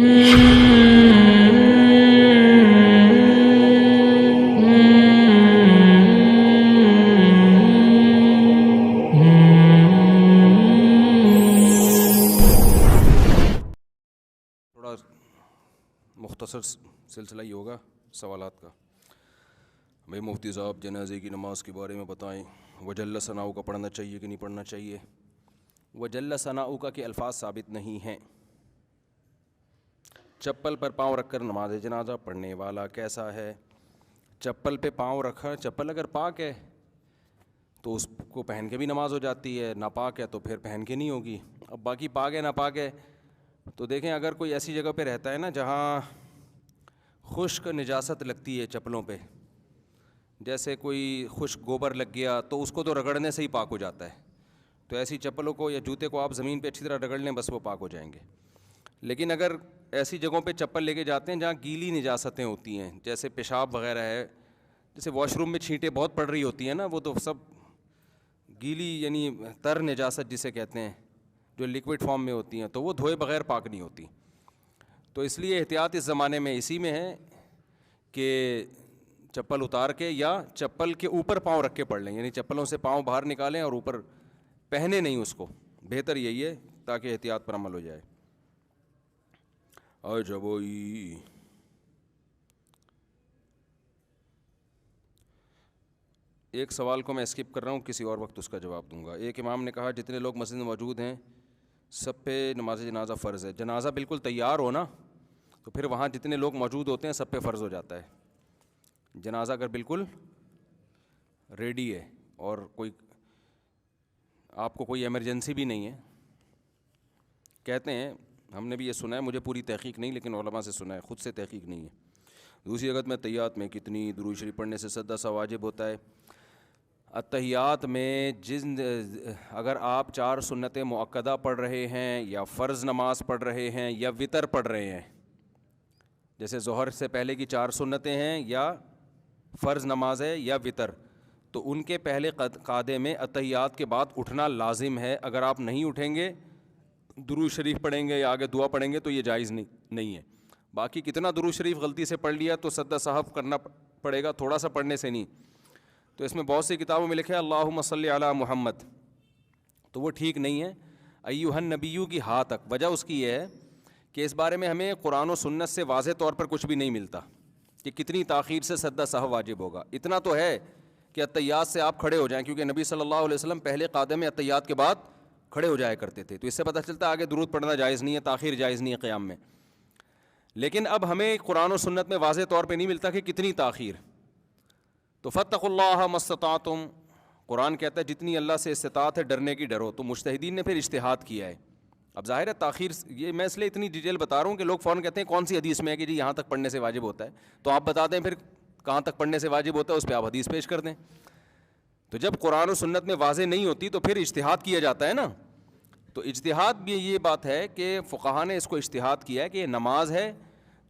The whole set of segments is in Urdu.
تھوڑا مختصر سلسلہ ہی ہوگا سوالات کا. بھائی مفتی صاحب جنازے کی نماز کے بارے میں بتائیں. وجل ثناؤ کا پڑھنا چاہیے کہ نہیں پڑھنا چاہیے؟ وجل ثناؤ کا کہ الفاظ ثابت نہیں ہیں. چپل پر پاؤں رکھ کر نماز جنازہ پڑھنے والا کیسا ہے؟ چپل پہ پاؤں رکھا، چپل اگر پاک ہے تو اس کو پہن کے بھی نماز ہو جاتی ہے، ناپاک ہے تو پھر پہن کے نہیں ہوگی. اب باقی پاک ہے ناپاک ہے تو دیکھیں، اگر کوئی ایسی جگہ پہ رہتا ہے نا جہاں خشک نجاست لگتی ہے چپلوں پہ، جیسے کوئی خشک گوبر لگ گیا تو اس کو تو رگڑنے سے ہی پاک ہو جاتا ہے، تو ایسی چپلوں کو یا جوتے کو آپ زمین پہ اچھی طرح رگڑ لیں، بس وہ پاک ہو جائیں گے. لیکن اگر ایسی جگہوں پہ چپل لے کے جاتے ہیں جہاں گیلی نجاستیں ہوتی ہیں، جیسے پیشاب وغیرہ ہے، جیسے واش روم میں چھینٹیں بہت پڑ رہی ہوتی ہیں نا، وہ تو سب گیلی یعنی تر نجاست جسے کہتے ہیں، جو لیکوڈ فارم میں ہوتی ہیں، تو وہ دھوئے بغیر پاک نہیں ہوتی. تو اس لیے احتیاط اس زمانے میں اسی میں ہے کہ چپل اتار کے یا چپل کے اوپر پاؤں رکھ کے پڑھ لیں، یعنی چپلوں سے پاؤں باہر نکالیں اور اوپر پہنے نہیں اس کو. بہتر یہی ہے تاکہ احتیاط پر عمل ہو جائے. جبوئی ایک سوال کو میں اسکپ کر رہا ہوں، کسی اور وقت اس کا جواب دوں گا. ایک امام نے کہا جتنے لوگ مسجد میں موجود ہیں سب پہ نماز جنازہ فرض ہے. جنازہ بالکل تیار ہو نا تو پھر وہاں جتنے لوگ موجود ہوتے ہیں سب پہ فرض ہو جاتا ہے. جنازہ اگر بالکل ریڈی ہے اور کوئی آپ کو کوئی ایمرجنسی بھی نہیں ہے، کہتے ہیں، ہم نے بھی یہ سنا ہے، مجھے پوری تحقیق نہیں لیکن علماء سے سنا ہے، خود سے تحقیق نہیں ہے. دوسری جگہ میں تحیات میں کتنی درود شریف پڑھنے سے سجدہ سا واجب ہوتا ہے؟ التحیات میں اگر آپ 4 سنتیں مؤکدہ پڑھ رہے ہیں یا فرض نماز پڑھ رہے ہیں یا وطر پڑھ رہے ہیں، جیسے ظہر سے پہلے کی 4 سنتیں ہیں یا فرض نماز ہے یا وطر، تو ان کے پہلے قعدے میں التحیات کے بعد اٹھنا لازم ہے. اگر آپ نہیں اٹھیں گے، درود شریف پڑھیں گے یا آگے دعا پڑھیں گے تو یہ جائز نہیں ہے. باقی کتنا درود شریف غلطی سے پڑھ لیا تو سجدہ صاحب کرنا پڑے گا، تھوڑا سا پڑھنے سے نہیں. تو اس میں بہت سی کتابوں میں لکھا ہے اللہم صلی علی محمد، تو وہ ٹھیک نہیں ہے. ایھا النبیو کی ہاں تک، وجہ اس کی یہ ہے کہ اس بارے میں ہمیں قرآن و سنت سے واضح طور پر کچھ بھی نہیں ملتا کہ کتنی تاخیر سے سجدہ سہو واجب ہوگا. اتنا تو ہے کہ التحیات سے آپ کھڑے ہو جائیں، کیونکہ نبی صلی اللہ علیہ وسلم پہلے قعدے میں التحیات کے بعد کھڑے ہو جایا کرتے تھے، تو اس سے پتہ چلتا ہے آگے درود پڑھنا جائز نہیں ہے، تاخیر جائز نہیں ہے قیام میں. لیکن اب ہمیں قرآن و سنت میں واضح طور پہ نہیں ملتا کہ کتنی تاخیر. تو فاتقوا اللہ ما استطعتم، قرآن کہتا ہے جتنی اللہ سے استطاعت ہے ڈرنے کی ڈرو. تو مجتہدین نے پھر اجتہاد کیا ہے. اب ظاہر ہے تاخیر، یہ میں اس لیے اتنی ڈیٹیل بتا رہا ہوں کہ لوگ فوراً کہتے ہیں کون سی حدیث میں ہے کہ جی یہاں تک پڑھنے سے واجب ہوتا ہے، تو آپ بتا دیں پھر کہاں تک پڑھنے سے واجب ہوتا ہے، اس پہ آپ حدیث پیش کر دیں. تو جب قرآن و سنت میں واضح نہیں ہوتی تو پھر اجتہاد کیا جاتا ہے نا. تو اجتہاد بھی یہ بات ہے کہ فقہا نے اس کو اجتہاد کیا ہے کہ یہ نماز ہے،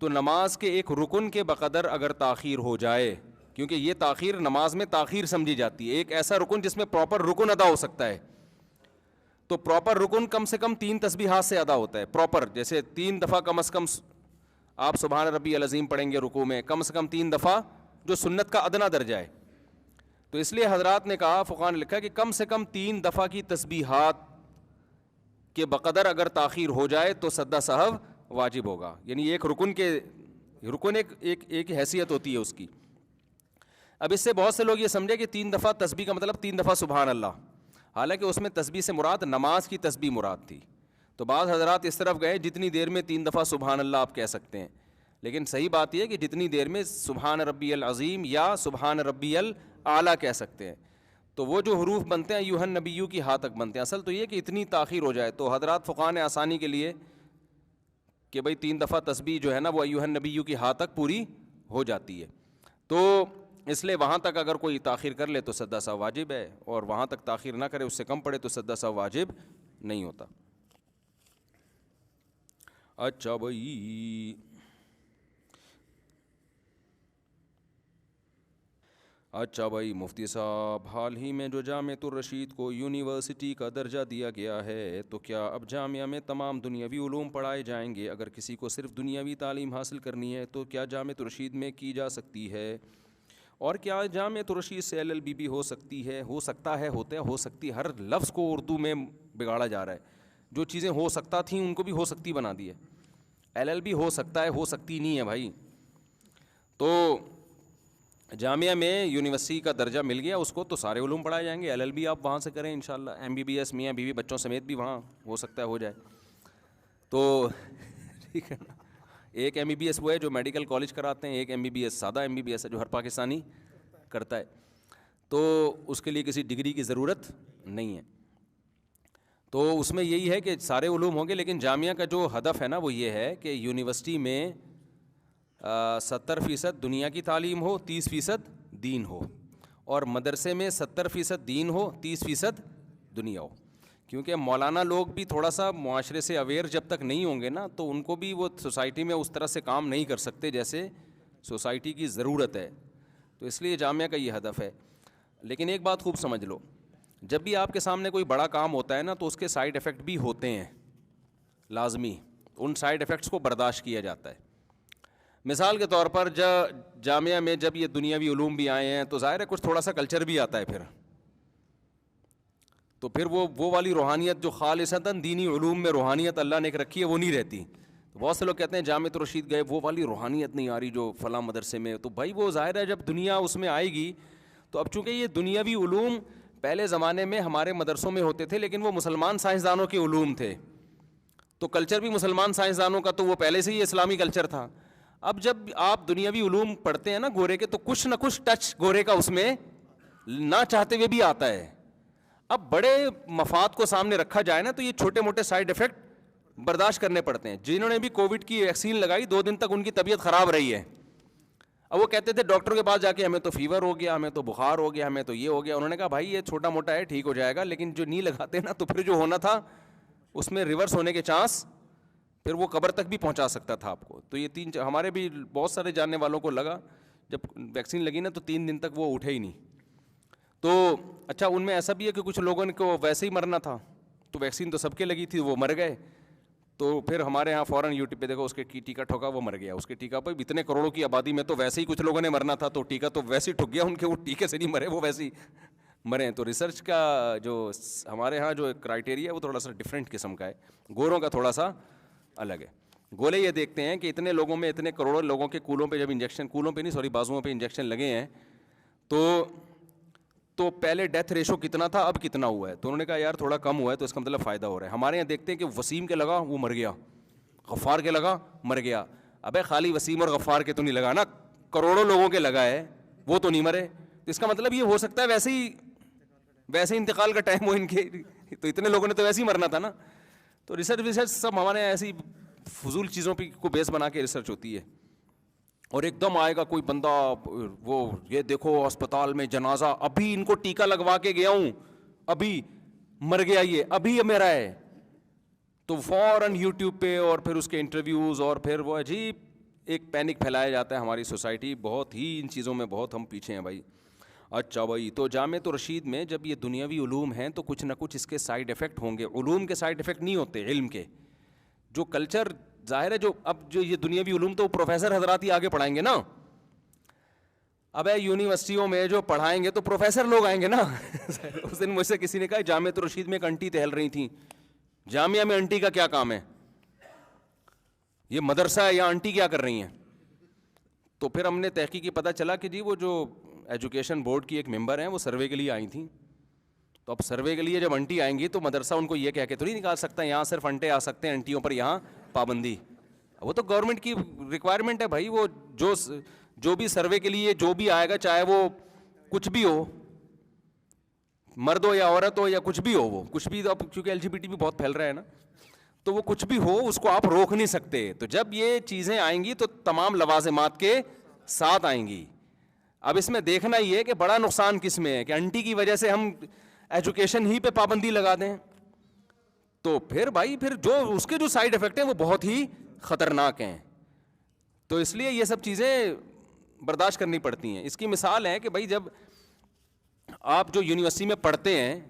تو نماز کے ایک رکن کے بقدر اگر تاخیر ہو جائے، کیونکہ یہ تاخیر نماز میں تاخیر سمجھی جاتی ہے، ایک ایسا رکن جس میں پراپر رکن ادا ہو سکتا ہے، تو پراپر رکن کم سے کم 3 تسبیحات سے ادا ہوتا ہے پراپر. جیسے 3 دفعہ کم از کم آپ سبحان ربی العظیم پڑھیں گے رکوع میں، کم سے کم 3 دفعہ، جو سنت کا ادنا درجہ ہے. تو اس لیے حضرات نے کہا، فقہاء نے لکھا کہ کم سے کم 3 دفعہ کی تسبیحات کے بقدر اگر تاخیر ہو جائے تو سجدہ سہو واجب ہوگا. یعنی ایک رکن ایک حیثیت ہوتی ہے اس کی. اب اس سے بہت سے لوگ یہ سمجھے کہ 3 دفعہ تسبیح کا مطلب 3 دفعہ سبحان اللہ، حالانکہ اس میں تسبیح سے مراد نماز کی تسبیح مراد تھی. تو بعض حضرات اس طرف گئے جتنی دیر میں 3 دفعہ سبحان اللہ آپ کہہ سکتے ہیں، لیکن صحیح بات یہ ہے کہ جتنی دیر میں سبحان ربی العظیم یا سبحان ربی الاعلیٰ کہہ سکتے ہیں. تو وہ جو حروف بنتے ہیں ایھا النبیو کی ہاں تک بنتے ہیں. اصل تو یہ کہ اتنی تاخیر ہو جائے، تو حضرات فقہاء نے آسانی کے لیے کہ بھئی 3 دفعہ تسبیح جو ہے نا وہ ایھا النبیو کی ہاں تک پوری ہو جاتی ہے. تو اس لیے وہاں تک اگر کوئی تاخیر کر لے تو سجدہ سہو واجب ہے، اور وہاں تک تاخیر نہ کرے، اس سے کم پڑے تو سجدہ سہو واجب نہیں ہوتا. اچھا بھائی، اچھا بھائی مفتی صاحب، حال ہی میں جو جامعۃ الرشید کو یونیورسٹی کا درجہ دیا گیا ہے، تو کیا اب جامعہ میں تمام دنیاوی علوم پڑھائے جائیں گے؟ اگر کسی کو صرف دنیاوی تعلیم حاصل کرنی ہے تو کیا جامعۃ الرشید میں کی جا سکتی ہے؟ اور کیا جامعۃ الرشید سے LLB بھی ہو سکتی ہے؟ ہو سکتا ہے، ہو سکتی، ہر لفظ کو اردو میں بگاڑا جا رہا ہے. جو چیزیں ہو سکتا تھیں ان کو بھی ہو سکتی بنا دی ہے. LLB ہو سکتا ہے، ہو سکتی نہیں ہے بھائی. تو جامعہ میں یونیورسٹی کا درجہ مل گیا اس کو تو سارے علوم پڑھائے جائیں گے. LLB آپ وہاں سے کریں انشاءاللہ. MBBS میاں بیوی بچوں سمیت بھی وہاں ہو سکتا ہے ہو جائے. تو ٹھیک ہے نا. ایک MBBS وہ ہے جو میڈیکل کالج کراتے ہیں، ایک MBBS سادہ MBBS ہے جو ہر پاکستانی کرتا ہے. تو اس کے لیے کسی ڈگری کی ضرورت نہیں ہے. تو اس میں یہی ہے کہ سارے علوم ہوں گے، لیکن جامعہ کا جو ہدف ہے نا وہ یہ ہے کہ یونیورسٹی میں 70% دنیا کی تعلیم ہو، 30% دین ہو، اور مدرسے میں 70% دین ہو، 30% دنیا ہو. کیونکہ مولانا لوگ بھی تھوڑا سا معاشرے سے اویئر جب تک نہیں ہوں گے نا تو ان کو بھی وہ سوسائٹی میں اس طرح سے کام نہیں کر سکتے جیسے سوسائٹی کی ضرورت ہے. تو اس لیے جامعہ کا یہ ہدف ہے. لیکن ایک بات خوب سمجھ لو، جب بھی آپ کے سامنے کوئی بڑا کام ہوتا ہے نا تو اس کے سائیڈ ایفیکٹ بھی ہوتے ہیں لازمی. ان سائیڈ ایفیکٹس کو برداشت کیا جاتا ہے. مثال کے طور پر جامعہ میں جب یہ دنیاوی علوم بھی آئے ہیں تو ظاہر ہے کچھ تھوڑا سا کلچر بھی آتا ہے پھر. تو پھر وہ والی روحانیت جو خالصتاً دینی علوم میں روحانیت اللہ نے ایک رکھی ہے وہ نہیں رہتی. تو بہت سے لوگ کہتے ہیں جامعۃ الرشید گئے وہ والی روحانیت نہیں آ رہی جو فلاں مدرسے میں. تو بھائی وہ ظاہر ہے جب دنیا اس میں آئے گی تو اب چونکہ یہ دنیاوی علوم پہلے زمانے میں ہمارے مدرسوں میں ہوتے تھے لیکن وہ مسلمان سائنسدانوں کے علوم تھے تو کلچر بھی مسلمان سائنسدانوں کا تو وہ پہلے سے ہی اسلامی کلچر تھا. اب جب آپ دنیاوی علوم پڑھتے ہیں نا گورے کے تو کچھ نہ کچھ ٹچ گورے کا اس میں نہ چاہتے ہوئے بھی آتا ہے. اب بڑے مفاد کو سامنے رکھا جائے نا تو یہ چھوٹے موٹے سائیڈ ایفیکٹ برداشت کرنے پڑتے ہیں. جنہوں نے بھی کووڈ کی ویکسین لگائی 2 دن تک ان کی طبیعت خراب رہی ہے. اب وہ کہتے تھے ڈاکٹر کے پاس جا کے ہمیں تو فیور ہو گیا، ہمیں تو بخار ہو گیا، ہمیں تو یہ ہو گیا. انہوں نے کہا بھائی یہ چھوٹا موٹا ہے ٹھیک ہو جائے گا، لیکن جو نہیں لگاتے نا تو پھر جو ہونا تھا اس میں ریورس ہونے کے چانس، پھر وہ قبر تک بھی پہنچا سکتا تھا آپ کو. تو یہ ہمارے بھی بہت سارے جاننے والوں کو لگا جب ویکسین لگی نا تو 3 دن تک وہ اٹھے ہی نہیں. تو اچھا ان میں ایسا بھی ہے کہ کچھ لوگوں کو ویسے ہی مرنا تھا تو ویکسین تو سب کے لگی تھی وہ مر گئے. تو پھر ہمارے ہاں فوراً یوٹیوب پہ دیکھو اس کے ٹیکا ٹھوکا وہ مر گیا. اس کے ٹیکا پہ اتنے کروڑوں کی آبادی میں تو ویسے ہی کچھ لوگوں نے مرنا تھا تو ٹیکا تو ویسے ہی ٹھک گیا ان کے، وہ ٹیکے سے نہیں مرے، وہ ویسے ہی مرے. تو ریسرچ کا جو ہمارے ہاں جو کرائٹیریا ہے وہ تھوڑا سا ڈفرینٹ قسم کا ہے، گوروں کا تھوڑا سا الگ ہے. گولے یہ دیکھتے ہیں کہ اتنے لوگوں میں اتنے کروڑوں لوگوں کے کولوں پہ جب انجیکشن، کولوں پہ نہیں سوری بازوؤں پہ انجیکشن لگے ہیں تو پہلے ڈیتھ ریشو کتنا تھا اب کتنا ہوا ہے. تو انہوں نے کہا یار تھوڑا کم ہوا ہے تو اس کا مطلب فائدہ ہو رہا ہے. ہمارے یہاں دیکھتے ہیں کہ وسیم کے لگا وہ مر گیا، غفار کے لگا مر گیا. ابے خالی وسیم اور غفار کے تو نہیں لگا نا، کروڑوں لوگوں کے لگا ہے وہ تو نہیں مرے. تو اس کا مطلب یہ ہو سکتا ہے ویسے ہی انتقال کا ٹائم ہو ان کے، تو اتنے لوگوں نے تو ویسے ہی مرنا تھا نا. تو ریسرچ سب ہمارے یہاں ایسی فضول چیزوں پہ کو بیس بنا کے ریسرچ ہوتی ہے. اور ایک دم آئے گا کوئی بندہ، وہ یہ دیکھو اسپتال میں جنازہ، ابھی ان کو ٹیکا لگوا کے گیا ہوں، ابھی مر گیا یہ، ابھی میرا ہے. تو فوراً یوٹیوب پہ اور پھر اس کے انٹرویوز اور پھر وہ عجیب ایک پینک پھیلایا جاتا ہے. ہماری سوسائٹی بہت ہی ان چیزوں میں بہت ہم پیچھے ہیں بھائی. اچھا بھائی تو جامعۃ الرشید میں جب یہ دنیاوی علوم ہیں تو کچھ نہ کچھ اس کے سائیڈ ایفیکٹ ہوں گے. علوم کے سائیڈ ایفیکٹ نہیں ہوتے علم کے. جو کلچر ظاہر ہے جو یہ دنیاوی علوم تو پروفیسر حضرات ہی آگے پڑھائیں گے نا. اب یونیورسٹیوں میں جو پڑھائیں گے تو پروفیسر لوگ آئیں گے نا. اس دن مجھ سے کسی نے کہا جامعۃ الرشید میں ایک انٹی ٹہل رہی تھیں. جامعہ میں انٹی کا کیا کام ہے؟ یہ مدرسہ ہے یا انٹی کیا کر رہی ہیں؟ تو پھر ہم نے تحقیقی پتہ چلا کہ جی وہ جو ایجوکیشن بورڈ کی ایک ممبر ہیں وہ سروے کے لیے آئی تھیں. تو اب سروے کے لیے جب انٹی آئیں گی تو مدرسہ ان کو یہ کہہ کے تو نہیں نکال سکتا یہاں صرف انٹے آ سکتے ہیں، انٹیوں پر یہاں پابندی. وہ تو گورنمنٹ کی ریکوائرمنٹ ہے بھائی. وہ جو بھی سروے کے لیے جو بھی آئے گا چاہے وہ کچھ بھی ہو، مرد ہو یا عورت ہو یا کچھ بھی ہو، وہ کچھ بھی، اب کیونکہ LGBT بھی بہت پھیل رہا ہے نا تو وہ کچھ بھی ہو اس کو آپ روک نہیں سکتے. تو جب یہ چیزیں آئیں گی تو تمام لوازمات کے ساتھ آئیں گی. اب اس میں دیکھنا یہ ہے کہ بڑا نقصان کس میں ہے کہ انٹی کی وجہ سے ہم ایجوکیشن ہی پہ پابندی لگا دیں تو پھر بھائی پھر جو اس کے جو سائیڈ ایفیکٹ ہیں وہ بہت ہی خطرناک ہیں. تو اس لیے یہ سب چیزیں برداشت کرنی پڑتی ہیں. اس کی مثال ہے کہ بھائی جب آپ جو یونیورسٹی میں پڑھتے ہیں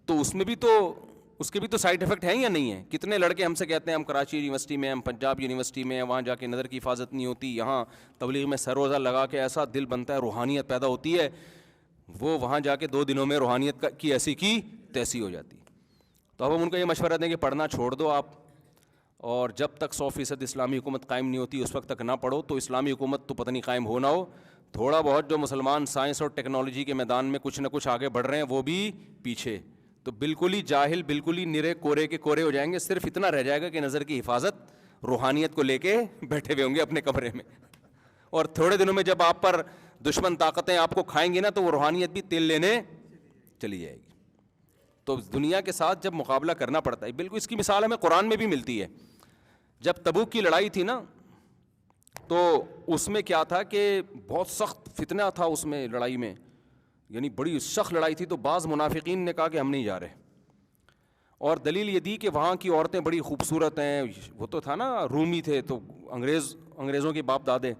تو اس کے بھی تو سائڈ افیکٹ ہیں یا نہیں ہیں. کتنے لڑکے ہم سے کہتے ہیں ہم کراچی یونیورسٹی میں, ہم پنجاب یونیورسٹی میں, وہاں جا کے نظر کی حفاظت نہیں ہوتی, یہاں تبلیغ میں سر روزہ لگا کے ایسا دل بنتا ہے, روحانیت پیدا ہوتی ہے, وہ وہاں جا کے 2 دنوں میں روحانیت کی ایسی کی تیسی ہو جاتی. تو اب ہم ان کو یہ مشورہ دیں کہ پڑھنا چھوڑ دو آپ, اور جب تک 100% اسلامی حکومت قائم نہیں ہوتی اس وقت تک نہ پڑھو. تو اسلامی حکومت تو پتہ نہیں قائم ہو نہ ہو, تھوڑا بہت جو مسلمان سائنس اور ٹیکنالوجی کے میدان میں کچھ نہ کچھ آگے بڑھ رہے ہیں وہ بھی پیچھے. تو بالکل ہی جاہل, بالکل ہی نرے کورے کے کورے ہو جائیں گے. صرف اتنا رہ جائے گا کہ نظر کی حفاظت روحانیت کو لے کے بیٹھے ہوئے ہوں گے اپنے کمرے میں, اور تھوڑے دنوں میں جب آپ پر دشمن طاقتیں آپ کو کھائیں گی نا تو وہ روحانیت بھی تیل لینے چلی جائے گی. تو دنیا کے ساتھ جب مقابلہ کرنا پڑتا ہے, بالکل اس کی مثال ہمیں قرآن میں بھی ملتی ہے. جب تبوک کی لڑائی تھی نا تو اس میں کیا تھا کہ بہت سخت فتنہ تھا اس میں لڑائی میں, یعنی بڑی سخت لڑائی تھی. تو بعض منافقین نے کہا کہ ہم نہیں جا رہے, اور دلیل یہ دی کہ وہاں کی عورتیں بڑی خوبصورت ہیں. وہ تو تھا نا رومی تھے تو انگریزوں کے باپ دادے,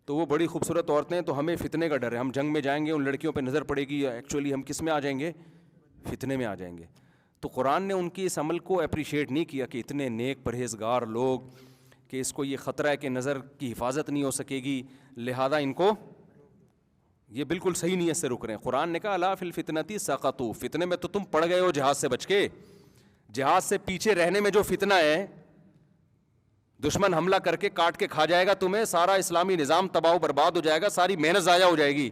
تو وہ بڑی خوبصورت عورتیں, تو ہمیں فتنے کا ڈر ہے, ہم جنگ میں جائیں گے ان لڑکیوں پہ نظر پڑے گی, ایکچولی ہم کس میں آ جائیں گے, فتنے میں آ جائیں گے. تو قرآن نے ان کی اس عمل کو اپریشیٹ نہیں کیا کہ اتنے نیک پرہیزگار لوگ کہ اس کو یہ خطرہ ہے کہ نظر کی حفاظت نہیں ہو سکے گی, لہذا ان کو یہ بالکل صحیح نیت سے رک رہے ہیں. قرآن نے کہا الا فی الفتنۃ سقطوا, فتنے میں تو تم پڑ گئے ہو جہاد سے بچ کے. جہاد سے پیچھے رہنے میں جو فتنہ ہے, دشمن حملہ کر کے کاٹ کے کھا جائے گا تمہیں, سارا اسلامی نظام تباہ و برباد ہو جائے گا, ساری محنت ضائع ہو جائے گی,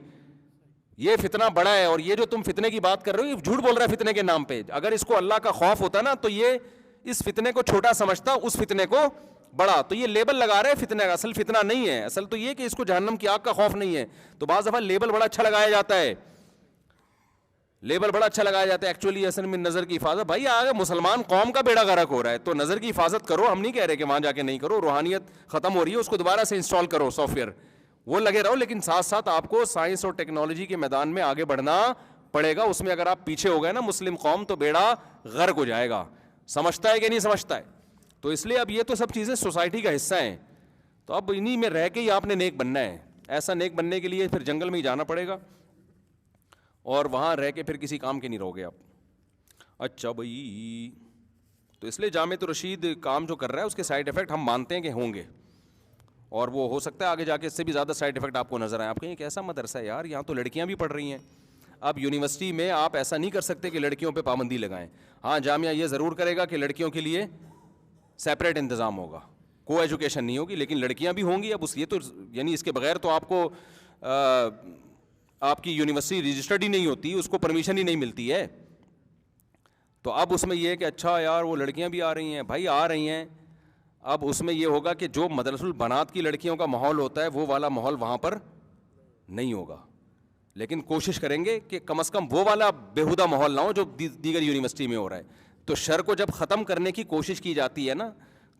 یہ فتنہ بڑا ہے. اور یہ جو تم فتنے کی بات کر رہے ہو یہ جھوٹ بول رہا ہے فتنے کے نام پہ. اگر اس کو اللہ کا خوف ہوتا نا تو یہ اس فتنے کو چھوٹا سمجھتا, اس فتنے کو بڑا. تو یہ لیبل لگا رہے ہیں فتنے کا, اصل فتنہ نہیں ہے. اصل تو یہ کہ اس کو جہنم کی آگ کا خوف نہیں ہے. تو بعض دفعہ لیبل بڑا اچھا لگایا جاتا ہے, لیبل بڑا اچھا لگایا جاتا ہے, ایکچولی اصل میں نظر کی حفاظت. بھائی آگے مسلمان قوم کا بیڑا غرق ہو رہا ہے تو نظر کی حفاظت کرو, ہم نہیں کہہ رہے کہ وہاں جا کے نہیں کرو. روحانیت ختم ہو رہی ہے, اس کو دوبارہ سے انسٹال کرو سافٹ ویئر, وہ لگے رہو, لیکن ساتھ ساتھ آپ کو سائنس اور ٹیکنالوجی کے میدان میں آگے بڑھنا پڑے گا. اس میں اگر آپ پیچھے ہو گئے نا مسلم قوم تو بیڑا غرق ہو جائے گا. سمجھتا ہے کہ نہیں سمجھتا ہے؟ تو اس لیے اب یہ تو سب چیزیں سوسائٹی کا حصہ ہیں, تو اب انہی میں رہ کے ہی آپ نے نیک بننا ہے. ایسا نیک بننے کے لیے پھر جنگل میں ہی جانا پڑے گا, اور وہاں رہ کے پھر کسی کام کے نہیں رہو گے آپ. اچھا بھائی, تو اس لیے جامعۃ الرشید کام جو کر رہا ہے اس کے سائڈ افیکٹ ہم مانتے ہیں کہ ہوں گے, اور وہ ہو سکتا ہے آگے جا کے اس سے بھی زیادہ سائڈ افیکٹ آپ کو نظر آئے. آپ کہیں کیسا مدرسہ ہے یار, یہاں تو لڑکیاں بھی پڑھ رہی ہیں. اب یونیورسٹی میں آپ ایسا نہیں کر سکتے کہ لڑکیوں پہ پابندی لگائیں. ہاں جامعہ یہ ضرور کرے گا کہ لڑکیوں کے لیے سیپریٹ انتظام ہوگا, کو ایجوکیشن نہیں ہوگی, لیکن لڑکیاں بھی ہوں گی. اب یہ تو یعنی اس کے بغیر تو آپ کو آپ کی یونیورسٹی رجسٹرڈ ہی نہیں ہوتی, اس کو پرمیشن ہی نہیں ملتی ہے. تو اب اس میں یہ ہے کہ اچھا یار وہ لڑکیاں بھی آ رہی ہیں. بھائی آ رہی ہیں, اب اس میں یہ ہوگا کہ جو مدرسۃ البنات کی لڑکیوں کا ماحول ہوتا ہے وہ والا ماحول وہاں پر نہیں ہوگا, لیکن کوشش کریں گے کہ کم از کم وہ والا بیہودہ ماحول نہ ہو جو دیگر یونیورسٹی میں ہو رہا ہے. تو شر کو جب ختم کرنے کی کوشش کی جاتی ہے نا,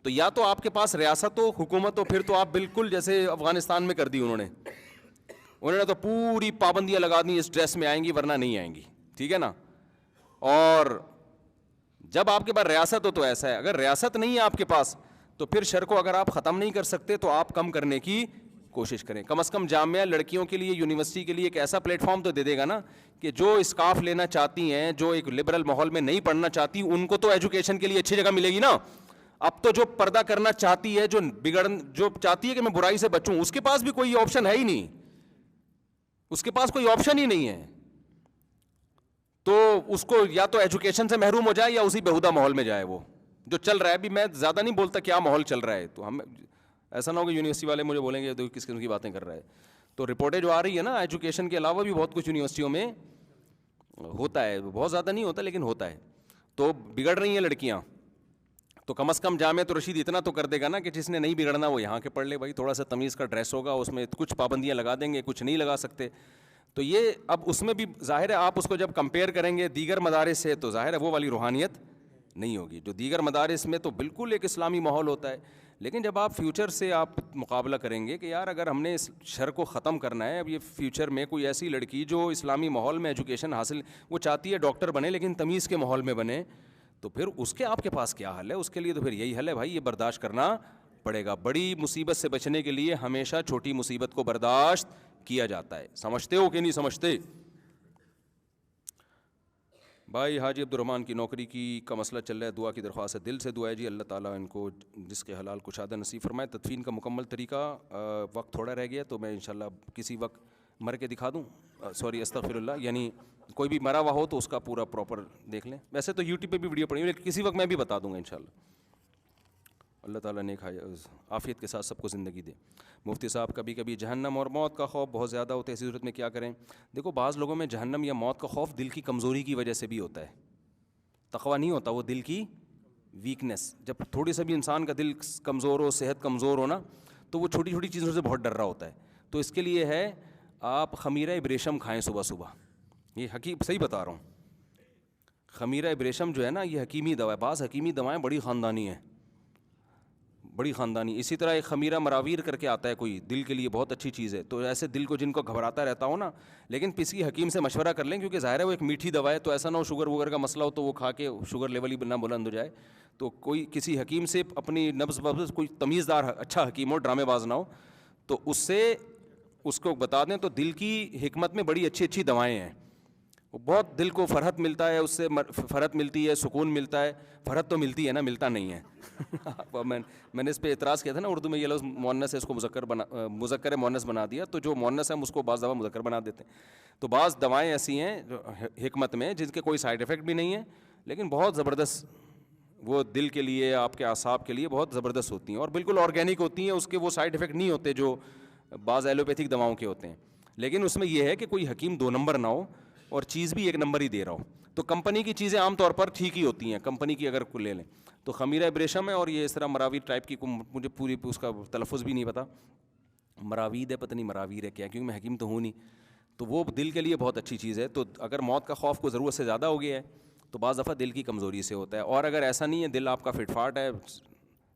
تو یا تو آپ کے پاس ریاست ہو, حکومت ہو, پھر تو آپ بالکل جیسے افغانستان میں کر دی انہوں نے تو پوری پابندیاں لگا دی, اس ڈریس میں آئیں گی ورنہ نہیں آئیں گی, ٹھیک ہے نا. اور جب آپ کے پاس ریاست ہو تو ایسا ہے, اگر ریاست نہیں ہے آپ کے پاس تو پھر شر کو اگر آپ ختم نہیں کر سکتے تو آپ کم کرنے کی کوشش کریں. کم از کم جامعہ لڑکیوں کے لیے, یونیورسٹی کے لیے ایک ایسا پلیٹ فارم تو دے دے گا نا کہ جو اسکارف لینا چاہتی ہیں, جو ایک لبرل ماحول میں نہیں پڑھنا چاہتی, ان کو تو ایجوکیشن کے لیے اچھی جگہ ملے گی نا. اب تو جو پردہ کرنا چاہتی ہے, جو چاہتی ہے کہ میں برائی سے بچوں, اس کے پاس بھی کوئی آپشن ہے ہی نہیں, اس کے پاس کوئی آپشن ہی نہیں ہے. تو اس کو یا تو ایجوکیشن سے محروم ہو جائے یا اسی بیہودہ ماحول میں جائے وہ جو چل رہا ہے. ابھی میں زیادہ نہیں بولتا کیا ماحول چل رہا ہے, تو ہم ایسا نہ ہو کہ یونیورسٹی والے مجھے بولیں گے تو کس قسم کی باتیں کر رہا ہے. تو رپورٹیں جو آ رہی ہے نا, ایجوکیشن کے علاوہ بھی بہت کچھ یونیورسٹیوں میں ہوتا ہے, بہت زیادہ نہیں ہوتا لیکن ہوتا ہے. تو بگڑ رہی ہیں لڑکیاں, تو کم از کم جامعۃ الرشید اتنا تو کر دے گا نا کہ جس نے نہیں بگڑنا وہ یہاں کے پڑھ لے. بھائی تھوڑا سا تمیز کا ڈریس ہوگا, اس میں کچھ پابندیاں لگا دیں گے, کچھ نہیں لگا سکتے. تو یہ اب اس میں بھی ظاہر ہے آپ اس کو جب کمپیئر کریں گے دیگر مدارس سے تو ظاہر ہے وہ والی روحانیت نہیں ہوگی. جو دیگر مدارس میں تو بالکل ایک اسلامی ماحول ہوتا ہے, لیکن جب آپ فیوچر سے آپ مقابلہ کریں گے کہ یار اگر ہم نے اس شر کو ختم کرنا ہے, اب یہ فیوچر میں کوئی ایسی لڑکی جو اسلامی ماحول میں ایجوکیشن حاصل, وہ چاہتی ہے ڈاکٹر بنے لیکن تمیز کے ماحول میں بنے, تو پھر اس کے آپ کے پاس کیا حل ہے؟ اس کے لیے تو پھر یہی حل ہے بھائی, یہ برداشت کرنا پڑے گا. بڑی مصیبت سے بچنے کے لیے ہمیشہ چھوٹی مصیبت کو برداشت کیا جاتا ہے. سمجھتے ہو کہ نہیں سمجھتے؟ بھائی حاجی عبدالرحمٰن کی نوکری کا مسئلہ چل رہا ہے, دعا کی درخواست ہے. دل سے دعا ہے جی, اللہ تعالیٰ ان کو جس کے حلال کشادہ نصیب فرمائے. تدفین کا مکمل طریقہ, وقت تھوڑا رہ گیا تو میں انشاءاللہ کسی وقت مر کے دکھا دوں. سوری استغفر اللہ, یعنی کوئی بھی مرا ہوا ہو تو اس کا پورا پراپر دیکھ لیں. ویسے تو یوٹیوب پہ بھی ویڈیو پڑی ہوئی, لیکن کسی وقت میں بھی بتا دوں گا انشاءاللہ. اللہ تعالیٰ نیک عافیت کے ساتھ سب کو زندگی دے. مفتی صاحب, کبھی کبھی جہنم اور موت کا خوف بہت زیادہ ہوتا ہے, ایسی صورت میں کیا کریں؟ دیکھو, بعض لوگوں میں جہنم یا موت کا خوف دل کی کمزوری کی وجہ سے بھی ہوتا ہے. تقویٰ نہیں ہوتا, وہ دل کی ویکنیس. جب تھوڑی سا بھی انسان کا دل کمزور ہو, صحت کمزور ہو نا, تو وہ چھوٹی چھوٹی چیزوں سے بہت ڈر رہا ہوتا ہے. تو اس کے لیے ہے آپ خمیرہ ابریشم کھائیں صبح صبح. یہ حکیم صحیح بتا رہا ہوں, خمیرہ ابریشم جو ہے نا, یہ حکیمی دوا ہے. بعض حکیمی دوائیں بڑی خاندانی ہیں, بڑی خاندانی. اسی طرح ایک خمیرہ مراویر کر کے آتا ہے کوئی, دل کے لیے بہت اچھی چیز ہے. تو ایسے دل کو جن کو گھبراتا رہتا ہو نا, لیکن کسی حکیم سے مشورہ کر لیں, کیونکہ ظاہر ہے وہ ایک میٹھی دوا ہے, تو ایسا نہ ہو شوگر وگر کا مسئلہ ہو تو وہ کھا کے شوگر لیول ہی نہ بلند ہو جائے. تو کوئی کسی حکیم سے اپنی نبض وبض, کوئی تمیزدار اچھا حکیم ہو, ڈرامے باز نہ ہو, تو اس سے اس کو بتا دیں. تو دل کی حکمت میں بڑی اچھی اچھی دوائیں ہیں, بہت دل کو فرحت ملتا ہے, اس سے فرحت ملتی ہے, سکون ملتا ہے. فرحت تو ملتی ہے نا, ملتا نہیں ہے. میں نے اس پہ اعتراض کیا تھا نا, اردو میں یہ لفظ مؤنث ہے, اس کو مذکر مؤنث بنا دیا. تو جو مؤنث ہے ہم اس کو بعض دفعہ مذکر بنا دیتے ہیں. تو بعض دوائیں ایسی ہیں حکمت میں جن کے کوئی سائیڈ افیکٹ بھی نہیں ہے, لیکن بہت زبردست, وہ دل کے لیے, آپ کے اعصاب کے لیے بہت زبردست ہوتی ہیں, اور بالکل آرگینک ہوتی ہیں. اس کے وہ سائیڈ افیکٹ نہیں ہوتے جو بعض ایلوپیتھک دواؤں کے ہوتے ہیں. لیکن اس میں یہ ہے کہ کوئی حکیم 2 نمبر نہ ہو اور چیز بھی 1 نمبر ہی دے رہا ہو. تو کمپنی کی چیزیں عام طور پر ٹھیک ہی ہوتی ہیں, کمپنی کی اگر کو لے لیں تو. خمیرہ ابریشم ہے, اور یہ اس طرح مراویر ٹائپ کی, مجھے پوری اس کا تلفظ بھی نہیں پتا, مراوید ہے, پتہ نہیں مراویر ہے کیا, کیونکہ میں حکیم تو ہوں نہیں. تو وہ دل کے لیے بہت اچھی چیز ہے. تو اگر موت کا خوف کو ضرورت سے زیادہ ہو گیا ہے تو بعض دفعہ دل کی کمزوری سے ہوتا ہے. اور اگر ایسا نہیں ہے, دل آپ کا فٹ فاٹ ہے,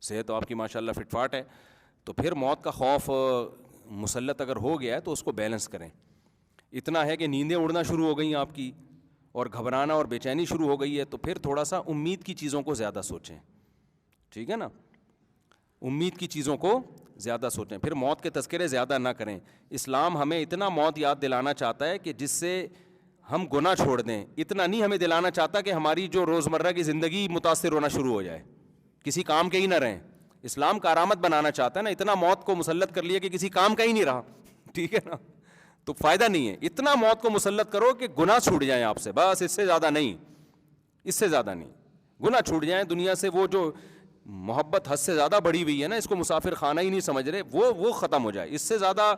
صحت تو آپ کی ماشاءاللہ فٹ فاٹ ہے, تو پھر موت کا خوف مسلط اگر ہو گیا ہے تو اس کو بیلنس کریں. اتنا ہے کہ نیندیں اڑنا شروع ہو گئیں آپ کی, اور گھبرانا اور بے چینی شروع ہو گئی ہے, تو پھر تھوڑا سا امید کی چیزوں کو زیادہ سوچیں. ٹھیک ہے نا, امید کی چیزوں کو زیادہ سوچیں. پھر موت کے تذکرے زیادہ نہ کریں. اسلام ہمیں اتنا موت یاد دلانا چاہتا ہے کہ جس سے ہم گناہ چھوڑ دیں. اتنا نہیں ہمیں دلانا چاہتا کہ ہماری جو روزمرہ کی زندگی متاثر ہونا شروع ہو جائے, کسی کام کے ہی نہ رہیں. اسلام کارآمد بنانا چاہتا ہے نا, اتنا موت کو مسلط کر لیا کہ کسی کام کا ہی نہیں رہا. ٹھیک ہے نا, تو فائدہ نہیں ہے. اتنا موت کو مسلط کرو کہ گناہ چھوٹ جائیں آپ سے, بس اس سے زیادہ نہیں, اس سے زیادہ نہیں. گناہ چھوٹ جائیں دنیا سے. وہ جو محبت حد سے زیادہ بڑھی ہوئی ہے نا, اس کو مسافر خانہ ہی نہیں سمجھ رہے, وہ ختم ہو جائے. اس سے زیادہ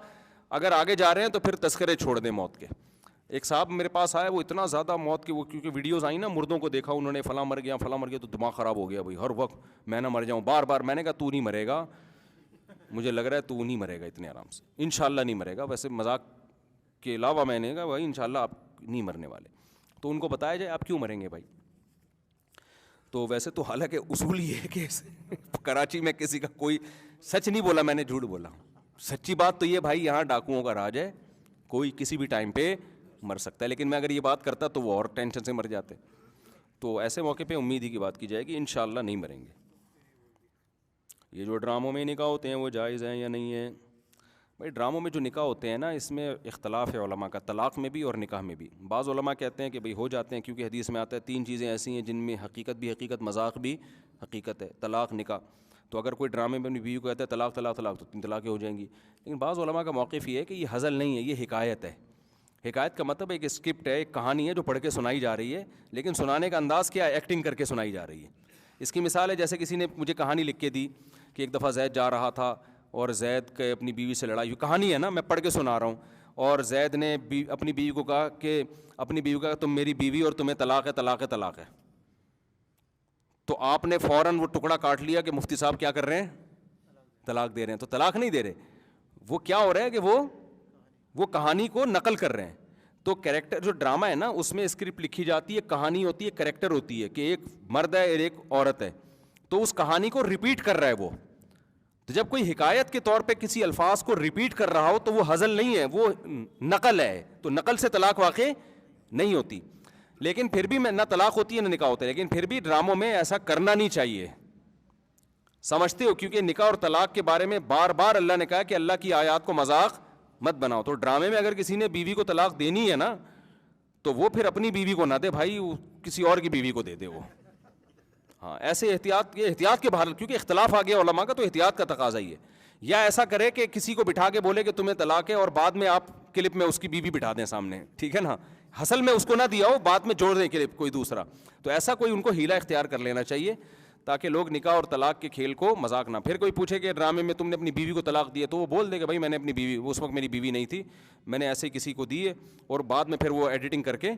اگر آگے جا رہے ہیں تو پھر تذکرے چھوڑ دیں موت کے. ایک صاحب میرے پاس آئے, وہ اتنا زیادہ موت کے, وہ کیونکہ ویڈیوز آئیں نا, مردوں کو دیکھا انہوں نے, فلاں مر گیا فلاں مر گیا, تو دماغ خراب ہو گیا بھائی, ہر وقت میں نہ مر جاؤں, بار بار. میں نے کہا تو نہیں مرے گا, مجھے لگ رہا ہے تو نہیں مرے گا اتنے آرام سے, انشاءاللہ نہیں مرے گا. ویسے مذاق کے علاوہ میں نے کہا بھائی انشاءاللہ آپ نہیں مرنے والے. تو ان کو بتایا جائے آپ کیوں مریں گے بھائی. تو ویسے تو حالانکہ اصول یہ ہے کہ کراچی میں کسی کا کوئی سچ نہیں بولا, میں نے جھوٹ بولا. سچی بات تو یہ بھائی, یہاں ڈاکوؤں کا راج ہے, کوئی کسی بھی ٹائم پہ مر سکتا ہے. لیکن میں اگر یہ بات کرتا تو وہ اور ٹینشن سے مر جاتے. تو ایسے موقع پہ امید ہی کی بات کی جائے کہ انشاءاللہ نہیں مریں گے. یہ جو ڈراموں میں نکاح ہوتے ہیں وہ جائز ہیں یا نہیں ہیں؟ بھائی ڈراموں میں جو نکاح ہوتے ہیں نا, اس میں اختلاف ہے علماء کا, طلاق میں بھی اور نکاح میں بھی. بعض علماء کہتے ہیں کہ بھئی ہو جاتے ہیں, کیونکہ حدیث میں آتا ہے 3 چیزیں ایسی ہیں جن میں حقیقت بھی حقیقت, مذاق بھی حقیقت ہے, طلاق نکاح. تو اگر کوئی ڈرامے میں اپنی بیوی کو کہتا ہے طلاق طلاق طلاق, تو 3 طلاقیں ہو جائیں گی. لیکن بعض علماء کا موقف یہ ہے کہ یہ ہزل نہیں ہے, یہ حکایت ہے. حکایت کا مطلب ایک اسکرپٹ ہے, ایک کہانی ہے جو پڑھ کے سنائی جا رہی ہے, لیکن سنانے کا انداز کیا ہے, ایکٹنگ کر کے سنائی جا رہی ہے. اس کی مثال ہے جیسے کسی نے مجھے کہانی لکھ کے دی کہ ایک دفعہ زید جا رہا تھا اور زید کے اپنی بیوی سے لڑائی ہوئی. کہانی ہے نا, میں پڑھ کے سنا رہا ہوں. اور زید نے اپنی بیوی کو کہا کہ اپنی بیوی کا تم میری بیوی اور تمہیں طلاق ہے طلاق ہے طلاق ہے. تو آپ نے فوراً وہ ٹکڑا کاٹ لیا کہ مفتی صاحب کیا کر رہے ہیں, طلاق دے رہے ہیں. تو طلاق نہیں دے رہے, وہ کیا ہو رہا ہے کہ وہ کہانی کو نقل کر رہے ہیں. تو کریکٹر جو ڈرامہ ہے نا, اس میں اسکرپٹ لکھی جاتی ہے, کہانی ہوتی ہے, کریکٹر ہوتی ہے کہ ایک مرد ہے اور ایک عورت ہے, تو اس کہانی کو ریپیٹ کر رہا ہے وہ. تو جب کوئی حکایت کے طور پہ کسی الفاظ کو ریپیٹ کر رہا ہو تو وہ ہزل نہیں ہے, وہ نقل ہے. تو نقل سے طلاق واقع نہیں ہوتی. لیکن پھر بھی نہ طلاق ہوتی ہے نہ نکاح ہوتا ہے, لیکن پھر بھی ڈراموں میں ایسا کرنا نہیں چاہیے. سمجھتے ہو؟ کیونکہ نکاح اور طلاق کے بارے میں بار بار اللہ نے کہا کہ اللہ کی آیات کو مذاق مت بناؤ. تو ڈرامے میں اگر کسی نے بیوی کو طلاق دینی ہے نا تو وہ پھر اپنی بیوی کو نہ دے بھائی, کسی اور کی بیوی کو دے دے وہ. ہاں ایسے احتیاط, یہ احتیاط کے باہر, کیونکہ اختلاف آ گیا علماء کا تو احتیاط کا تقاضا ہی ہے. یا ایسا کرے کہ کسی کو بٹھا کے بولے کہ تمہیں طلاق ہے اور بعد میں آپ کلپ میں اس کی بیوی بٹھا دیں سامنے, ٹھیک ہے نا, حصل میں اس کو نہ دیا ہو, بعد میں جوڑ دیں کلپ کوئی دوسرا. تو ایسا کوئی ان کو ہیلا اختیار کر لینا چاہیے تاکہ لوگ نکاح اور طلاق کے کھیل کو مذاق نہ. پھر کوئی پوچھے کہ ڈرامے میں تم نے اپنی بیوی کو طلاق دی ہے, تو وہ بول دے کہ بھائی میں نے اپنی بیوی, اس وقت میری بیوی نہیں تھی, میں نے ایسے کسی کو دی ہے, اور بعد میں پھر وہ ایڈیٹنگ کر کے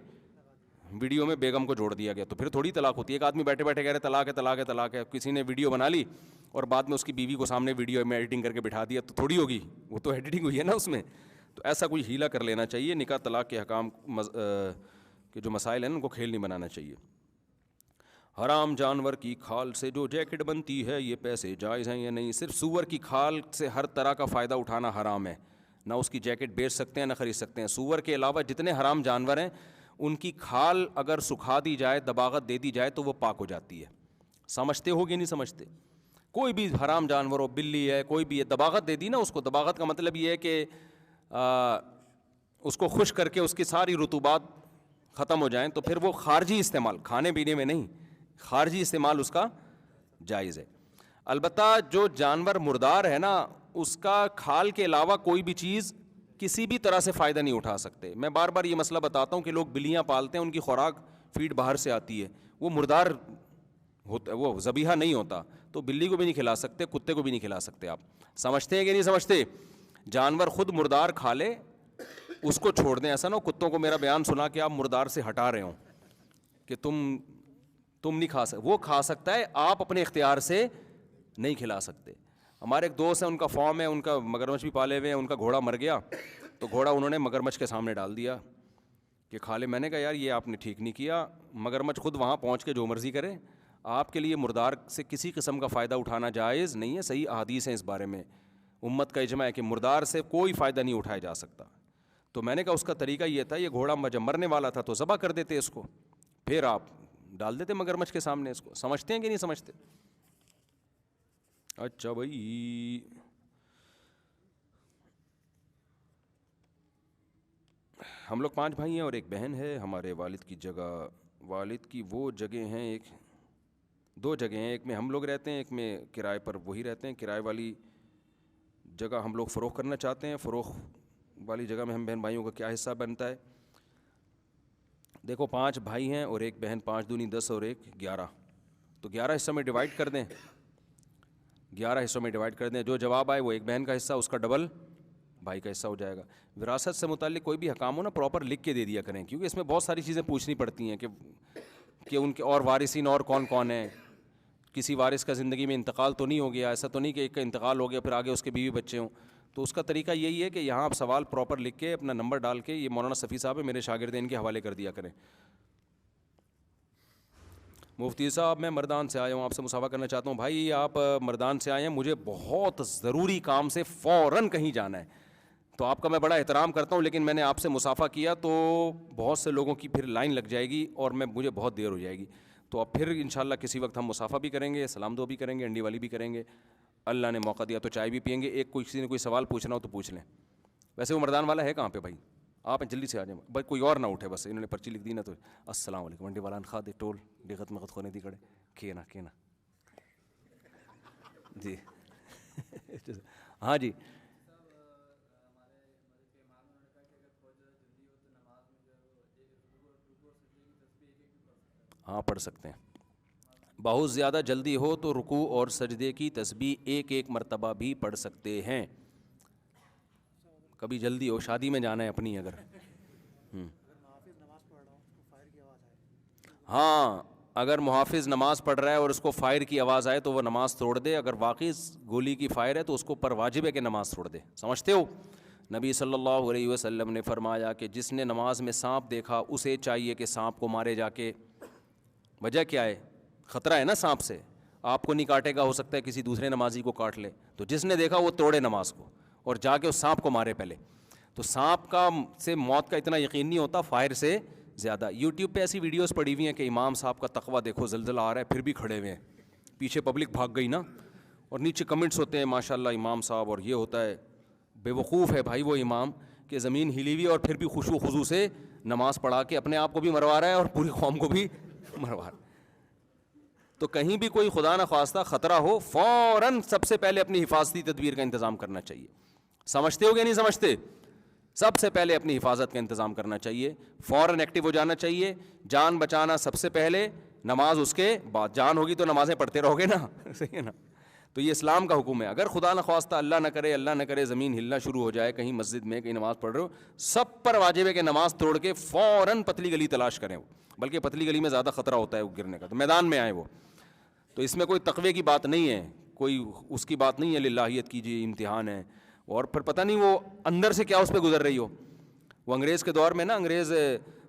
ویڈیو میں بیگم کو جوڑ دیا گیا. تو پھر تھوڑی طلاق ہوتی ہے. ایک آدمی بیٹھے بیٹھے کہہ رہے طلاق ہے طلاق ہے طلاق ہے, کسی نے ویڈیو بنا لی اور بعد میں اس کی بیوی کو سامنے ویڈیو میں ایڈیٹنگ کر کے بٹھا دیا, تو تھوڑی ہوگی, وہ تو ایڈیٹنگ ہوئی ہے نا اس میں. تو ایسا کوئی ہیلا کر لینا چاہیے. نکاح طلاق کے حکام کے جو مسائل ہیں ان کو کھیل نہیں بنانا چاہیے. حرام جانور کی کھال سے جو جیکٹ بنتی ہے یہ پیسے جائز ہیں یا نہیں؟ صرف سور کی کھال سے ہر طرح کا فائدہ اٹھانا حرام ہے, نہ اس کی جیکٹ بیچ سکتے ہیں نہ خرید سکتے ہیں. سور کے علاوہ جتنے حرام جانور ہیں ان کی کھال اگر سکھا دی جائے, دباغت دے دی جائے تو وہ پاک ہو جاتی ہے. سمجھتے ہو کہ نہیں سمجھتے؟ کوئی بھی حرام جانور ہو, بلی ہے, کوئی بھی ہے, دباغت دے دی نا اس کو. دباغت کا مطلب یہ ہے کہ اس کو خشک کر کے اس کی ساری رطوبات ختم ہو جائیں, تو پھر وہ خارجی استعمال, کھانے پینے میں نہیں, خارجی استعمال اس کا جائز ہے. البتہ جو جانور مردار ہے نا اس کا کھال کے علاوہ کوئی بھی چیز کسی بھی طرح سے فائدہ نہیں اٹھا سکتے. میں بار بار یہ مسئلہ بتاتا ہوں کہ لوگ بلیاں پالتے ہیں, ان کی خوراک فیڈ باہر سے آتی ہے, وہ مردار ہوتا, وہ ذبیحہ نہیں ہوتا, تو بلی کو بھی نہیں کھلا سکتے, کتے کو بھی نہیں کھلا سکتے. آپ سمجھتے ہیں کہ نہیں سمجھتے؟ جانور خود مردار کھا لے, اس کو چھوڑ دیں. ایسا نہ ہو کتوں کو میرا بیان سنا کہ آپ مردار سے ہٹا رہے ہوں کہ تم نہیں کھا سکتے. وہ کھا سکتا ہے, آپ اپنے اختیار سے نہیں کھلا سکتے. ہمارے ایک دوست ہیں, ان کا فارم ہے, ان کا مگرمچھ بھی پالے ہوئے ہیں, ان کا گھوڑا مر گیا تو گھوڑا انہوں نے مگرمچھ کے سامنے ڈال دیا کہ کھا لے. میں نے کہا یار یہ آپ نے ٹھیک نہیں کیا, مگرمچھ خود وہاں پہنچ کے جو مرضی کرے. آپ کے لیے مردار سے کسی قسم کا فائدہ اٹھانا جائز نہیں ہے. صحیح احادیث ہیں اس بارے میں, امت کا اجماع ہے کہ مردار سے کوئی فائدہ نہیں اٹھایا جا سکتا. تو میں نے کہا اس کا طریقہ یہ تھا, یہ گھوڑا جب مرنے والا تھا تو ذبح کر دیتے اس کو, پھر آپ ڈال دیتے مگرمچھ کے سامنے اس کو. سمجھتے ہیں کہ نہیں سمجھتے؟ اچھا بھائی, ہم لوگ 5 بھائی ہیں اور ایک بہن ہے. ہمارے والد کی جگہ, والد کی وہ جگہ ہیں, 2 جگہیں ہیں, ایک میں ہم لوگ رہتے ہیں, ایک میں کرائے پر وہی رہتے ہیں. کرائے والی جگہ ہم لوگ فروخت کرنا چاہتے ہیں. فروخت والی جگہ میں ہم بہن بھائیوں کا کیا حصہ بنتا ہے؟ دیکھو 5 بھائی ہیں اور ایک بہن, 5 دونی 10 اور 1 11, تو 11 حصوں میں ڈیوائڈ کر دیں. 11 حصوں میں ڈیوائڈ کر دیں. جو جواب آئے وہ ایک بہن کا حصہ, اس کا ڈبل بھائی کا حصہ ہو جائے گا. وراثت سے متعلق کوئی بھی حکام ہو نا پراپر لکھ کے دے دیا کریں, کیونکہ اس میں بہت ساری چیزیں پوچھنی پڑتی ہیں کہ ان کے اور وارثین اور کون کون ہیں. کسی وارث کا زندگی میں انتقال تو نہیں ہو گیا, ایسا تو نہیں کہ ایک کا انتقال ہو گیا پھر آگے اس کے بیوی بچے ہوں. تو اس کا طریقہ یہی ہے کہ یہاں آپ سوال پراپر لکھ کے اپنا نمبر ڈال کے, یہ مولانا صفی صاحب ہے میرے شاگرد ہیں, ان کے حوالے کر دیا کریں. مفتی صاحب میں مردان سے آیا ہوں, آپ سے مصافحہ کرنا چاہتا ہوں. بھائی آپ مردان سے آئے ہیں, مجھے بہت ضروری کام سے فوراً کہیں جانا ہے, تو آپ کا میں بڑا احترام کرتا ہوں, لیکن میں نے آپ سے مصافحہ کیا تو بہت سے لوگوں کی پھر لائن لگ جائے گی اور مجھے بہت دیر ہو جائے گی. تو اب پھر انشاءاللہ کسی وقت ہم مصافحہ بھی کریں گے, سلام دعا بھی کریں گے, انڈی والی بھی کریں گے, اللہ نے موقع دیا تو چائے بھی پئیں گے. ایک کسی نے کوئی سوال پوچھنا ہو تو پوچھ لیں. ویسے وہ مردان والا ہے کہاں پہ بھائی؟ آپ جلدی سے آ جائیں بھائی, کوئی اور نہ اٹھے, بس انہوں نے پرچی لکھ دی نا. تو السلام علیکم انڈی والا خا دے ٹول ڈغت مغت خونے دی کڑے کھینا کھینا جی. ہاں جی, ہاں پڑھ سکتے ہیں. بہت زیادہ جلدی ہو تو رکوع اور سجدے کی تسبیح ایک ایک مرتبہ بھی پڑھ سکتے ہیں. کبھی جلدی ہو, شادی میں جانا ہے اپنی, اگر ہاں اگر محافظ نماز پڑھ رہا ہے اور اس کو فائر کی آواز آئے تو وہ نماز توڑ دے. اگر واقعی گولی کی فائر ہے تو اس کو پر واجب ہے کہ نماز توڑ دے. سمجھتے ہو؟ نبی صلی اللہ علیہ وسلم نے فرمایا کہ جس نے نماز میں سانپ دیکھا اسے چاہیے کہ سانپ کو مارے جا کے. وجہ کیا ہے؟ خطرہ ہے نا سانپ سے, آپ کو نہیں کاٹے گا, ہو سکتا ہے کسی دوسرے نمازی کو کاٹ لے. تو جس نے دیکھا وہ توڑے نماز کو اور جا کے اس سانپ کو مارے پہلے. تو سانپ کا سے موت کا اتنا یقین نہیں ہوتا, فائر سے زیادہ. یوٹیوب پہ ایسی ویڈیوز پڑی ہوئی ہیں کہ امام صاحب کا تقویٰ دیکھو, زلزلہ آ رہا ہے پھر بھی کھڑے ہوئے ہیں, پیچھے پبلک بھاگ گئی نا, اور نیچے کمنٹس ہوتے ہیں ماشاء اللہ امام صاحب اور یہ ہوتا ہے. بیوقوف ہے بھائی وہ امام کہ زمین ہلی ہوئی اور پھر بھی خشوع و خضوع سے نماز پڑھا کے اپنے آپ کو بھی مروا رہا ہے اور پوری قوم کو بھی مروا رہا ہے. تو کہیں بھی کوئی خدا نخواستہ خطرہ ہو فوراً سب سے پہلے اپنی حفاظتی تدبیر کا انتظام کرنا چاہیے. سمجھتے ہو کہ نہیں سمجھتے؟ سب سے پہلے اپنی حفاظت کا انتظام کرنا چاہیے, فوراً ایکٹیو ہو جانا چاہیے. جان بچانا سب سے پہلے, نماز اس کے بعد. جان ہوگی تو نمازیں پڑھتے رہو گے نا, صحیح ہے نا. تو یہ اسلام کا حکم ہے. اگر خدا نخواستہ اللہ نہ کرے زمین ہلنا شروع ہو جائے کہیں مسجد میں, کہیں نماز پڑھ رہے ہو, سب پر واجب ہے کہ نماز توڑ کے فوراً پتلی گلی تلاش کریں. بلکہ پتلی گلی میں زیادہ خطرہ ہوتا ہے وہ گرنے کا, تو میدان میں آئیں وہ. تو اس میں کوئی تقوی کی بات نہیں ہے, کوئی اس کی بات نہیں ہے للہیت کیجیے, امتحان ہے. اور پھر پتہ نہیں وہ اندر سے کیا اس پہ گزر رہی ہو. وہ انگریز کے دور میں نا, انگریز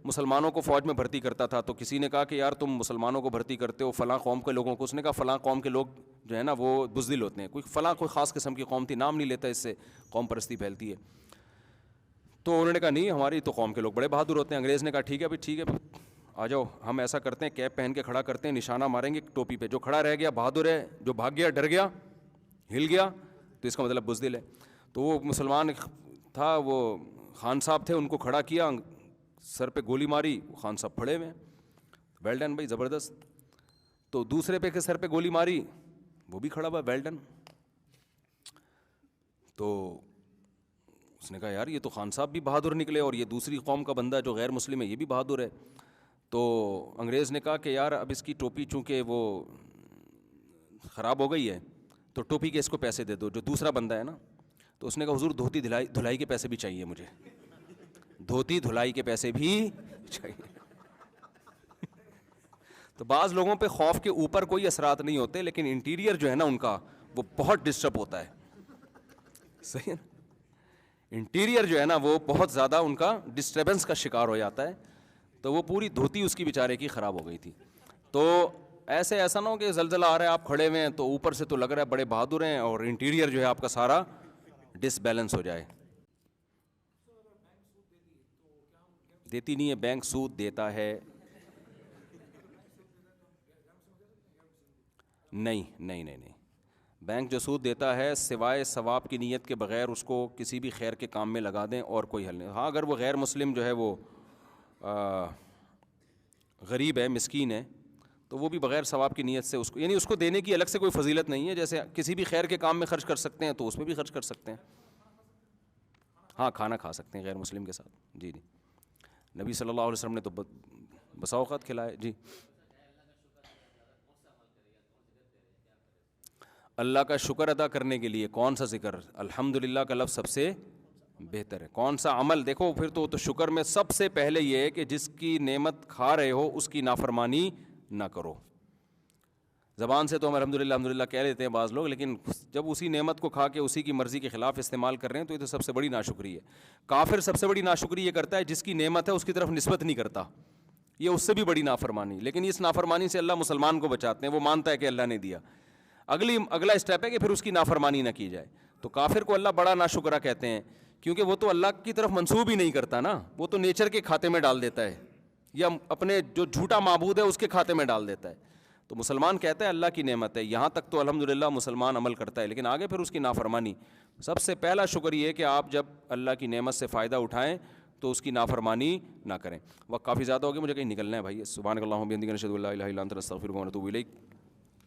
مسلمانوں کو فوج میں بھرتی کرتا تھا, تو کسی نے کہا کہ یار تم مسلمانوں کو بھرتی کرتے ہو فلاں قوم کے لوگوں کو. اس نے کہا فلاں قوم کے لوگ جو ہے نا وہ بزدل ہوتے ہیں, کوئی خاص قسم کی قوم تھی, نام نہیں لیتا, اس سے قوم پرستی پھیلتی ہے. تو انہوں نے کہا نہیں ہماری تو قوم کے لوگ بڑے بہادر ہوتے ہیں. انگریز نے کہا ٹھیک ہے بھائی ٹھیک ہے, آ جاؤ ہم ایسا کرتے ہیں کیپ پہن کے کھڑا کرتے ہیں, نشانہ ماریں گے ٹوپی پہ, جو کھڑا رہ گیا بہادر ہے, جو بھاگ گیا ڈر گیا ہل گیا تو اس کا مطلب بزدل ہے. تو وہ مسلمان تھا, وہ خان صاحب تھے, ان کو کھڑا کیا, سر پہ گولی ماری, خان صاحب پھڑے ہوئے, ویل ڈن بھائی زبردست. تو دوسرے پہ کے سر پہ گولی ماری, وہ بھی کھڑا ہوا, ویل ڈن. تو اس نے کہا یار یہ تو خان صاحب بھی بہادر نکلے اور یہ دوسری قوم کا بندہ جو غیر مسلم ہے یہ بھی بہادر ہے. تو انگریز نے کہا کہ یار اب اس کی ٹوپی چونکہ وہ خراب ہو گئی ہے تو ٹوپی کے اس کو پیسے دے دو, جو دوسرا بندہ ہے نا. تو اس نے کہا حضور دھوتی دھلائی کے پیسے بھی چاہیے مجھے, دھوتی دھلائی کے پیسے بھی چاہیے. تو بعض لوگوں پہ خوف کے اوپر کوئی اثرات نہیں ہوتے, لیکن انٹیریئر جو ہے نا ان کا وہ بہت ڈسٹرب ہوتا ہے, صحیح ہے نا. انٹیریئر جو ہے نا وہ بہت زیادہ ان کا ڈسٹربنس کا شکار ہو جاتا ہے. تو وہ پوری دھوتی اس کی بیچارے کی خراب ہو گئی تھی. تو ایسا نہ ہو کہ زلزلہ آ رہا ہے آپ کھڑے ہوئے ہیں تو اوپر سے تو لگ رہا ہے بڑے بہادر ہیں اور انٹیریئر جو ہے آپ کا سارا ڈس بیلنس ہو جائے. دیتی نہیں ہے, بینک سود دیتا ہے. نہیں, بینک جو سود دیتا ہے سوائے ثواب کی نیت کے بغیر اس کو کسی بھی خیر کے کام میں لگا دیں اور کوئی حل نہیں. ہاں اگر وہ غیر مسلم جو ہے وہ غریب ہے, مسکین ہے, تو وہ بھی بغیر ثواب کی نیت سے اس کو, یعنی اس کو دینے کی الگ سے کوئی فضیلت نہیں ہے. جیسے کسی بھی خیر کے کام میں خرچ کر سکتے ہیں تو اس پہ بھی خرچ کر سکتے ہیں. ہاں کھانا کھا سکتے ہیں غیر مسلم کے ساتھ. جی نبی صلی اللہ علیہ وسلم نے تو بسا اوقات کھلائے. جی اللہ کا شکر ادا کرنے کے لیے کون سا ذکر؟ الحمدللہ کا لفظ سب سے بہتر ہے. کون سا عمل؟ دیکھو پھر تو شکر میں سب سے پہلے یہ ہے کہ جس کی نعمت کھا رہے ہو اس کی نافرمانی نہ کرو. زبان سے تو ہم الحمدللہ کہہ لیتے ہیں بعض لوگ, لیکن جب اسی نعمت کو کھا کے اسی کی مرضی کے خلاف استعمال کر رہے ہیں تو یہ تو سب سے بڑی ناشکری ہے. کافر سب سے بڑی ناشکری یہ کرتا ہے جس کی نعمت ہے اس کی طرف نسبت نہیں کرتا, یہ اس سے بھی بڑی نافرمانی. لیکن اس نافرمانی سے اللہ مسلمان کو بچاتے ہیں, وہ مانتا ہے کہ اللہ نے دیا. اگلا اسٹیپ ہے کہ پھر اس کی نافرمانی نہ کی جائے. تو کافر کو اللہ بڑا ناشکرا کہتے ہیں کیونکہ وہ تو اللہ کی طرف منسوب ہی نہیں کرتا نا, وہ تو نیچر کے کھاتے میں ڈال دیتا ہے یا اپنے جو جھوٹا معبود ہے اس کے کھاتے میں ڈال دیتا ہے. تو مسلمان کہتا ہے اللہ کی نعمت ہے, یہاں تک تو الحمدللہ مسلمان عمل کرتا ہے, لیکن آگے پھر اس کی نافرمانی. سب سے پہلا شکر یہ ہے کہ آپ جب اللہ کی نعمت سے فائدہ اٹھائیں تو اس کی نافرمانی نہ کریں. وقت کافی زیادہ ہو گیا, مجھے کہیں نکلنا ہے بھائی. سبحانک اللہم و بحمدک نشہد ان لا الہ الا انت نستغفرک و نتوب الیک.